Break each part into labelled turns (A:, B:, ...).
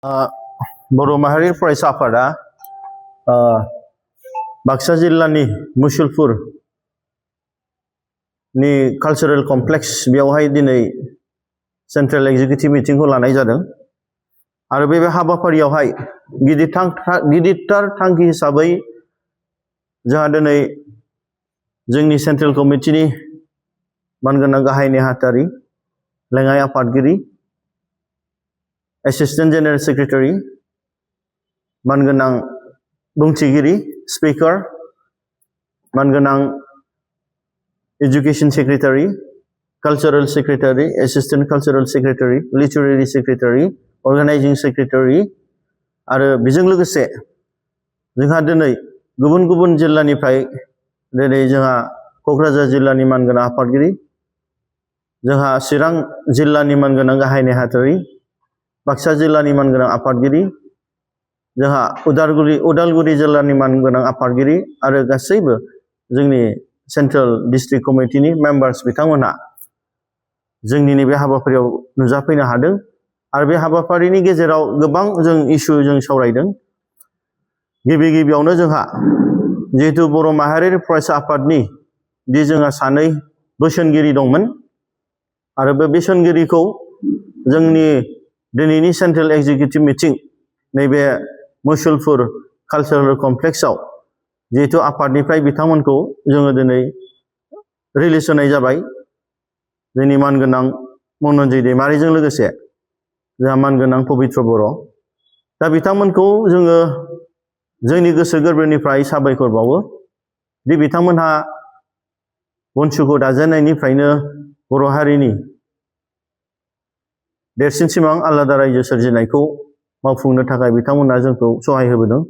A: बर' माहारि फरायसा आफादा बाक्सा जिल्लानि मुसलपुर नि कालचारेल कमप्लेक्स बेयावहाय दिनै सेंट्रेल एग्जीक्यूटिव मीटिंखौ लानाय जादों आरो बे हाबाफारियावहाय गिदिरथार थांखि हिसाबै जोंहा दिनै जोंनि सेंट्रेल कमिटिनि मानगोनां गाहाय नेहाथारि लेङाइ आफादगिरि एसिस्टेंट जनरल सेक्रेटारि मानगोनां बुंथिगिरि स्पीकर मानगोनां education secretary cultural secretary assistant cultural secretary literary secretary organising secretary आरो बेजों लोगोसे जोंहा दिनै गुबुन गुबुन जिल्लानिफ्राय दिनै जोंहा क'क्राझार जिल्लानि मानगोनां आफादगिरि जोंहा चिरां जिल्लानि मानगोनां गाहाय नेहाथारि बाक्सा जिल्लानि मानगोनां आफादगिरि जोंहा उदालगुरि जिल्लानि मानगोनां आफादगिरि आरो गासैबो जोंनि सेंट्रेल डिस्ट्रिक्ट कमिटिनि मेम्बार्स बिथांमोनहा जोंनि नैबे हाबाफारियाव नुजाफैनो हादों आरो बे हाबाफारिनि गेजेराव गोबां जों इस्यु जों सावरायदों। गिबियावनो जोंहा जिहेतु बर' माहारियारि फरायसा आफादनि जोंहा सानै बोसोनगिरि दंमोन आरो बे बोसोनगिरिखौ जोंनि दिनैनि सेंट्रेल एग्जीक्यूटिव मीटिं नैबे मुसलपुर कालचारेल कमप्लेक्सआव जिहेतु आफादनिफ्राय बिथांमोनखौ जोङो दिनै रिलिज होनाय जाबाय जोंनि मानगोनां मनन्जय दैमारिजों लोगोसे जोंहा मानगोनां पबित्र बर' दा बिथांमोनखौ जोङो जोंनि गोसो गोरबोनिफ्राय साबायखर बावो दि बिथांमोनहा बनसुखौ दाजेननायनिफ्रायनो बर' हारिनि देरसिन सिमां आलादा रायजो सोरजिनायखौ मावफुंनो थाखाय बिथांमोना जोंखौ सहाय होबोदों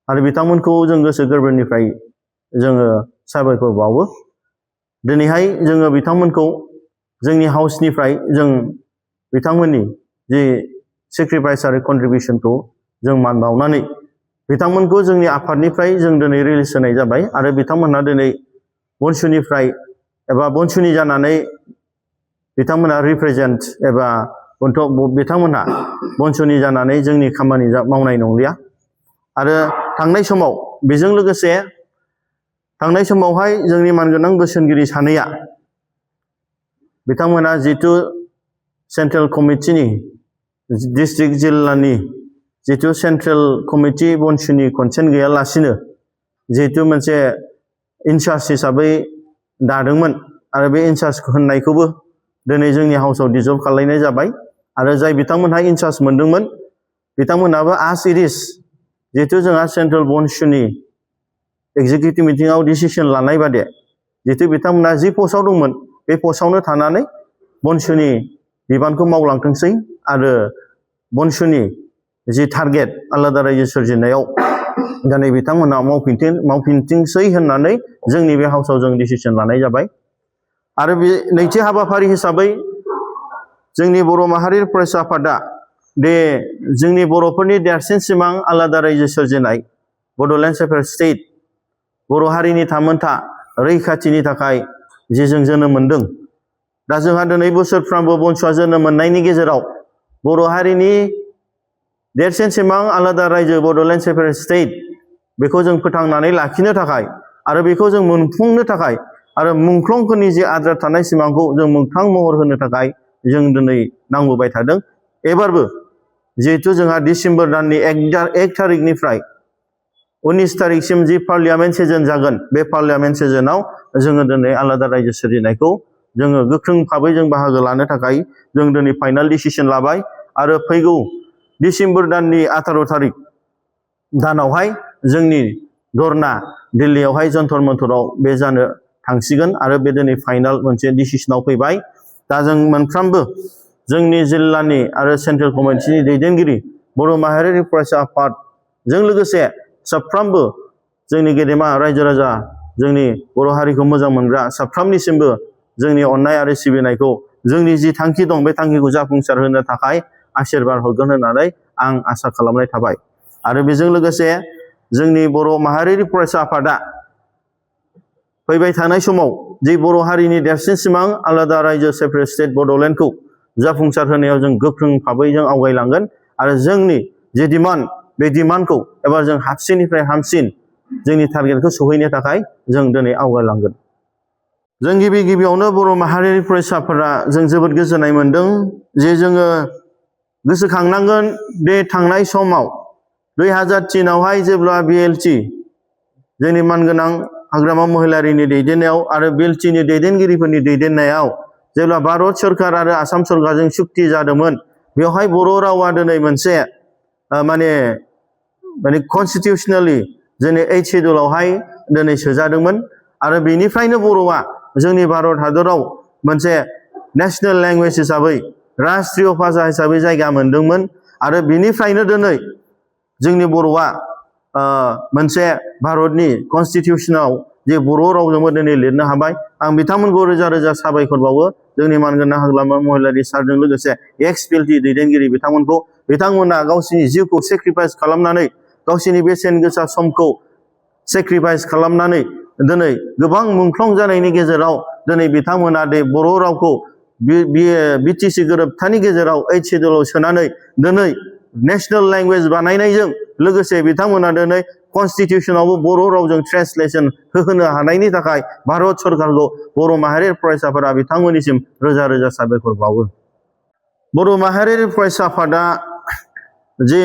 A: आरो बिथांमोनखौ जों गोसो गोरबोनिफ्राय जोङो साबायखर बावो। दिनैहाय जोङो बिथांमोनखौ जोंनि हाउसनिफ्राय जों बिथांमोननि जि सेक्रिफाइस आरो कन्ट्रिबिउसनखौ जों मान बावनानै बिथांमोनखौ जोंनि आफादनिफ्राय जों दिनै रिलिज होनाय जाबाय आरो बिथांमोनहा दिनै बनसुनिफ्राय एबा बनसुनि जानानै बिथांमोना रिप्रेजेन्ट एबा बिथांमोनहा बनसुनि जानानै जोंनि खामानि मावनाय नंलिया आरो थांनाय समाव बेजों लोगोसे थांनाय समावहाय जोंनि मानगोनां बोसोनगिरि सानैया बिथांमोना जितु सेंट्रेल कमिटिनि डिस्ट्रिक्ट जिल्लानि जितु सेंट्रेल कमिटि बनसुनि कनसेन्ट गैयालासिनो जिहेतु मोनसे इनचार्ज हिसाबै दादोंमोन आरो बे इनचार्ज होननायखौबो दिनै जोंनि हाउसआव डिजल्भ खालामनाय जाबाय आरो जाय बिथांमोनहा इनचार्ज मोनदोंमोन बिथांमोनहाबो आस इट इज जिहेतु जोंहा सेंट्रेल बनसुनि एग्जीक्यूटिव मिटिंआव डिसिसन लानाय बादि जिहेतु बिथांमोनहा जि पस्टआव दंमोन बे पस्टआवनो थानानै बनसुनि बिबानखौ मावलांथोंसै आरो बनसुनि जि टारगेट आलादा रायजो सोरजिनायाव दिनै बिथांमोनहा मावफिनथोंसै होननानै जोंनि बे हाउसआव जों डिसिसन लानाय जाबाय आरो बे नैथि हाबाफारि हिसाबै जोंनि बर' माहारि फरायसा आफादा जोंनि बर'फोरनि देरसिन सिमां आलादा रायजो सोरजिनाय बड'लेण्ड सेपारेट स्टेट बर' हारिनि थामोनथा रैखाथिनि थाखाय जे जों जोनोम मोनदों दा जोंहा दिनै बोसोरफ्रामबो बनसुआ जोनोम मोननायनि गेजेराव बर' हारिनि देरसिन सिमां आलादा रायजो बड'लेण्ड सेपारेट स्टेट बेखौ जों फोथांनानै लाखिनो थाखाय आरो बेखौ जों मोनफुंनो थाखाय आरो मुंख्लंफोरनि जे आद्रा थानाय सिमांखौ जों मोगथां महर होनो थाखाय जों दिनै नांबोबाय थादों। एबारबो जिहेतु जोंहा डिसेम्बर दाननि 1 थारिखनिफ्राय 19 थारिखसिम जि पार्लियामेन्ट सेसन जागोन बे पार्लियामेन्ट सेसनाव जोङो दिनै आलादा रायजो सोरजिनायखौ जोङो गोख्रों भाबै जों बाहागो लानो थाखाय जों दिनै फाइनाल डिसिसन लाबाय आरो फैगौ डिसेम्बर दाननि 18 थारिख दानावहाय जोंनि धरना दिल्लीयावहाय जन्तर मन्तराव बे जानो थांसिगोन आरो बे दिनै फाइनाल मोनसे डिसिसनाव फैबाय। दा जों मोनफ्रोमबो जोंनि जिल्लानि आरो सेंट्रेल कमिटिनि दैदेनगिरि बर' माहारियारि फरायसा आफादजों लोगोसे साफ्रोमबो जोंनि गेदेमा रायजो राजा जोंनि बर' हारिखौ मोजां मोनग्रा साफ्रोमनिसिमबो जोंनि अननाय आरो सिबिनायखौ जोंनि जि थांखि दं बे थांखिखौ जाफुंसार होनो थाखाय आशीर्बाद हरगोन होननानै आं आसा खालामनाय थाबाय आरो बेजों लोगोसे जोंनि बर' माहारियारि फरायसा आफादा फैबाय थानाय समाव जि बर' हारिनि देरसिन सिमां आलादा रायजो सेपारेट स्टेट बड'लेण्डखौ जाफुंसार होनायाव जों गोख्रों भाबै जों आवगायलांगोन आरो जोंनि जे डिमान्ड बे डिमान्डखौ एबा जों हाबसिननिफ्राय हामसिन जोंनि टारगेटखौ सहैनो थाखाय जों दिनै आवगायलांगोन। जों गिबियावनो बर' माहारिनि फरायसाफोरा जों जोबोद गोजोननाय मोनदों जे जोङो गोसोखांनांगोन बे थांनाय समाव 2003आवहाय जेब्ला BLT जोंनि मानगोनां हाग्रामा महिलारिनि दैदेननायाव आरो BLTनि दैदेनगिरिफोरनि दैदेननायाव जेब्ला भारत सरकार आरो आसाम सरकारजों सुक्ति जादोंमोन बेवहाय बर' रावा दिनै मोनसे माने कनस्टिटिउशनेलि जोंनि 8 शेड्युलावहाय दिनै सोजादोंमोन आरो बेनिफ्रायनो बर'आ जोंनि भारत हादराव मोनसे नेशनेल लेंगुवेज हिसाबै राष्ट्रीय भाषा हिसाबै जायगा मोनदोंमोन आरो बेनिफ्रायनो दिनै जोंनि बर'आ मोनसे भारतनि कनस्टिटिउशनाव जे बर' रावजोंबो दिनै लिरनो हाबाय। आं बिथांमोनखौ रोजा रोजा साबायखर बावो जोंनि मानगोनां हाग्रामा महिलारि सारजों लोगोसे एक्स BLT दैदेनगिरि बिथांमोना गावसिनि जिउखौ सेक्रिफाइस खालामनानै गावसिनि बेसेन गोसा समखौ सेक्रिफाइस खालामनानै दिनै गोबां मुंख्लं जानायनि गेजेराव दिनै बिथांमोना बे बर' रावखौ BTC गोरोबथानि गेजेराव 8 शेड्युलाव सोनानै दिनै नेशनेल लेंगुवेज बानायनायजों लोगोसे बिथांमोना दिनै कनस्टिटिउशनावबो बर' रावजों ट्रेन्सलेसन होनो हानायनि थाखाय भारत सरकारखौ बर' माहारियारि फरायसाफोरा बिथांमोननिसिम रोजा रोजा साबायखर बावो। बर' माहारियारि फरायसा आफादा जे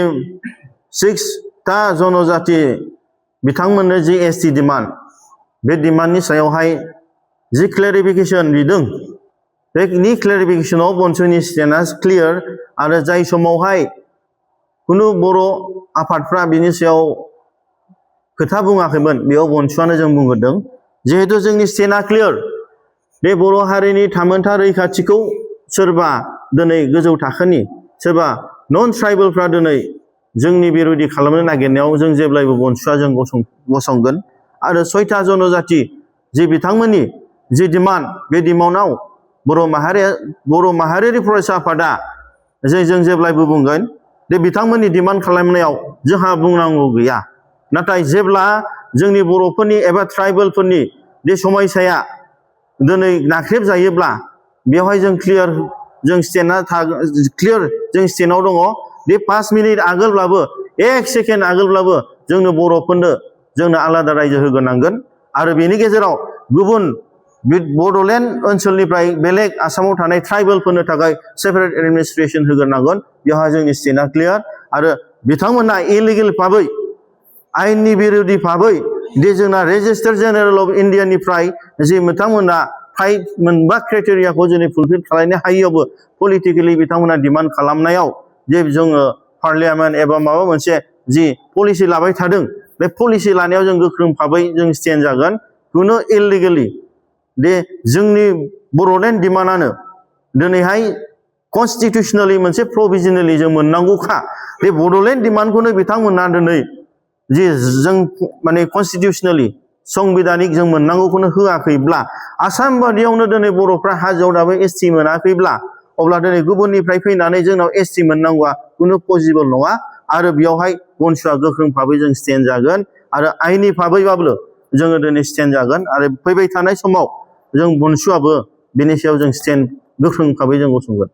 A: 6टा जनजाति बिथांमोननो जि ST डिमान्ड बे डिमान्डनि सायावहाय जि क्लेरिफिकेसन बिदों बेनि क्लेरिफिकेसनाव बन्सुनि स्टेन्डआ क्लियार आरो जाय समावहाय कुनु बर' आफादफ्रा बिनि सायाव खोथा बुङाखैमोन बेयाव बन्सुआनो जों बुंगोरदों जिहेतु जोंनि स्टेन्डआ क्लियार बे बर' हारिनि थामोनथा रैखाथिखौ सोरबा दिनै गोजौ थाखोनि सोरबा नन ट्राइबेलफ्रा दिनै जोंनि बिरोधि खालामनो नागिरनायाव जों जेब्लायबो बन्सुआ जों गसंगोन आरो 6टा जनजाति जि बिथांमोननि जि डिमान्ड बे डिमान्डआव बर' माहारियारि फरायसा आफादा जों जेब्लायबो बुंगोन दे बिथांमोननि डिमान्ड खालामनायाव जोंहा बुंनांगौ गैया। नाथाय जेब्ला जोंनि बर'फोरनि एबा ट्राइबेलफोरनि बे समस्याया दिनै नाख्रेब जायोब्ला बेवहाय जों क्लियार जों स्टेन्डआव दङ बे 5 मिनिट आगोलब्लाबो 1 सेकेन्ड आगोलब्लाबो जोंनो बर'फोरनो जोंनो आलादा रायजो होग्रोनांगोन आरो बेनि गेजेराव गुबुन बड'लेण्ड ओनसोलनिफ्राय बेलेग आसामाव थानाय ट्राइबेलफोरनो थाखाय सेपारेट एडमिनिस्ट्रेसन होग्रोनांगोन। बेवहाय जोंनि स्टेन्डआ क्लियार आरो बिथांमोना इलिगेल भाबै आयेननि बिरोधि भाबै दि जोंना रेजिस्टार जेनेरेल अफ इन्डियानिफ्राय जि बिथांमोना मोनबा क्राइटेरियाखौ जोंनि फुलफिल खालामनो हायियावबो पलिटिकेलि बिथांमोना डिमान्ड खालामनायाव जे जोङो पार्लियामेन्ट एबा माबा मोनसे जि पलिसि लाबाय थादों बे पलिसि लानायाव जों गोख्रों भाबै जों स्टेन्ड जागोन। कुनु इलिगेलि दे जोंनि बड'लेण्ड डिमान्डआनो दिनैहाय कनस्टिटिउशनेलि मोनसे प्रभिजनेलि जों मोननांगौखा बे बड'लेण्ड डिमान्डखौनो बिथांमोना दिनै जि जों माने कनस्टिटिउशनेलि संबिधानिक जों मोननांगौखौनो होआखैब्ला आसाम बादियावनो दिनै बर'फ्रा हाजोआव दाबो ST मोनाखैब्ला अब्ला दिनै गुबुननिफ्राय फैनानै जोंनाव ST मोननांगौआ कुनु पसिबल नङा आरो बेयावहाय बन्सुआ गोख्रों भाबै जों स्टेन्ड जागोन आरो आइननि भाबैबाबो जोङो दिनै स्टेन्ड जागोन आरो फैबाय थानाय समाव जों बन्सुआबो बेनि सायाव जों स्टेन्ड गोख्रों भाबै जों गसंगोन।